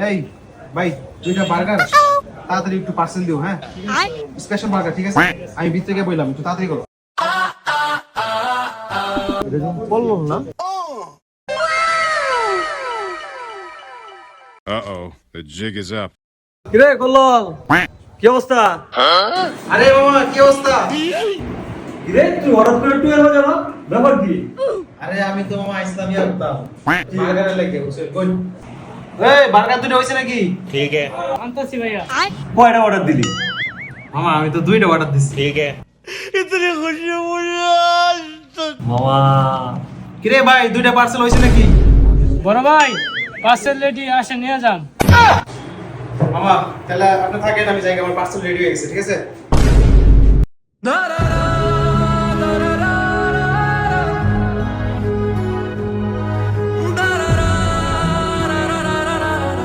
এই ভাই দুইটা বার্গার তাড়াতাড়ি একটু পার্সেল দিও, হ্যাঁ স্পেশাল বার্গার, ঠিক আছে? আমি ভিতরে গিয়ে বললাম একটু তাড়াতাড়ি করো। বললাম না। Uh-oh, the jig is up. কিরে কল্লল, কি অবস্থা? আরে মামা কি অবস্থা? কিরে তুই হঠাৎ করে একটু এলো কেন? ব্যাপার কি? আরে আমি তো মামা ইসলামিয়া করতাম বার্গারের লেগে বুঝছো কই? এই বার্গার দুটো হইছে নাকি? আনতাছি ভাইয়া। কয়টা অর্ডার দিলি? মামা আমি তো দুইটা অর্ডার দিছি। মামা কিরে ভাই দুইটা পার্সেল হইছে নাকি? বড় ভাই পার্সেল রেডি, আসে নিয়ে যান। মামা তাহলে আপনি থাকেন, আমি যাই, আমার পার্সেল রেডি হয়ে গেছে, ঠিক আছে?